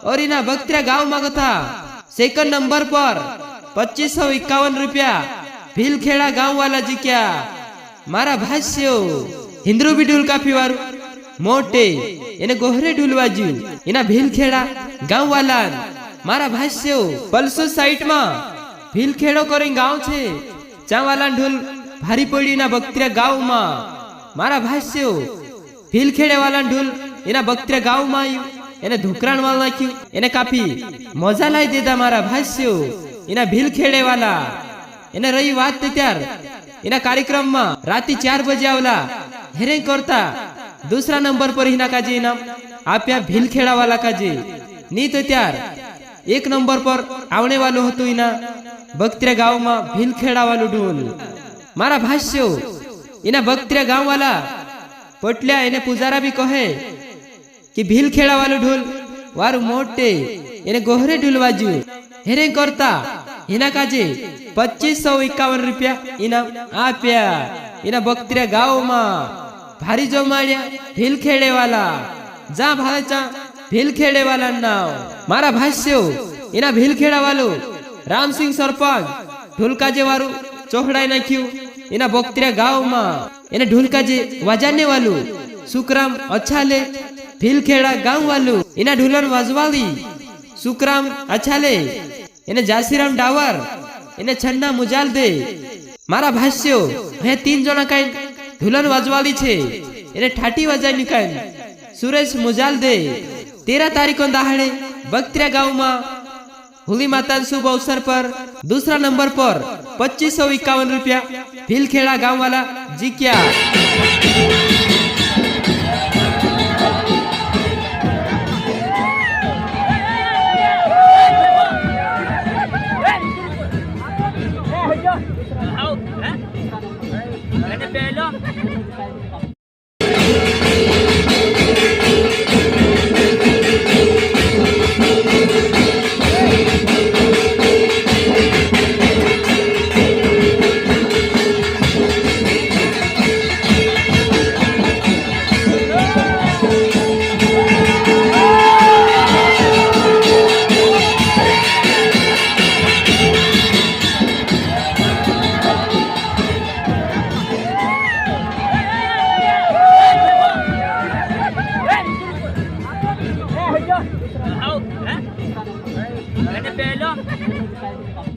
और इना बख्तिया गांव में था सेकंड नंबर पर 2551 रुपया भीलखेड़ा गांव वाला जीत्या। मारा भाष्यो हिंद्रू भी ढूल काफी वारू मोटे એને ગોહરે ઢૂલવાજ્યું એના ભીલખેડા ગામવાલા મારા ભાષ્યો પલસો સાઈટ માં ભીલખેડો કરીને ગામ છે ચાવાલા ઢોલ ભારી પડી એના બખ્તિયા ગામમાં મારા ભાષ્યો ભીલખેડે વાલા ઢોલ એના બખ્તિયા ગામમાં આવ્યું એને ધોકરાણ વાળ નાખ્યું એને કાપી મજા લાવી દીધા મારા ભાષ્યો એના ભીલખેડે વાલા એને રહી વાત ત્યાર એના કાર્યક્રમમાં રાતે 4 बजे आवला हेरे करता दूसरा नंबर पर हिना काजे इनाम आप्या भीलखेड़ा वाला काजे नी तो त्यार एक नंबर पर आवने वालो हतो इना बख्तिया गांव में भीलखेड़ा वालो ढोल मारा भाष्यो इना बख्तिया गांव वाला पटल्या एने पुजारा भी कहे कि भीलखेड़ा वालो ढोल वारू मोटे एने गोहरे ढोलवाजू हेरे करता हिना काजे 2551 रुपया इनाम आप्या इना बख्तिया गांव में भारी जमाड्या भीलखेड़े वाला जा भाचा भीलखेड़े वाला नाव मारा भाष्यो इना भीलखेड़ा वालो राम सिंह सरपंच ढोलकाजे वारू चोहड़ाई नाख्यू इना बख्तिया गांव में इने ढोलकाजे वजाने वालू सुखराम अच्छाले भीलखेड़ा गांव वालू इना ढोलन वाजवाली सुखराम अच्छाले इने जासीराम डावर इने छन्ना मुजाल दे मारा भाष्यो हे 3 जना काई ढोलन वाजवाली छे એને ઠાટી વજાઈ નિકાય સુરેશ મુજાલ દે 13 तारीख दाहड़े बख्तिया गांव में होली माता शुभ अवसर पर दूसरा नंबर पर 2551 रुपया भीलखेड़ा गांव वाला जीत्या।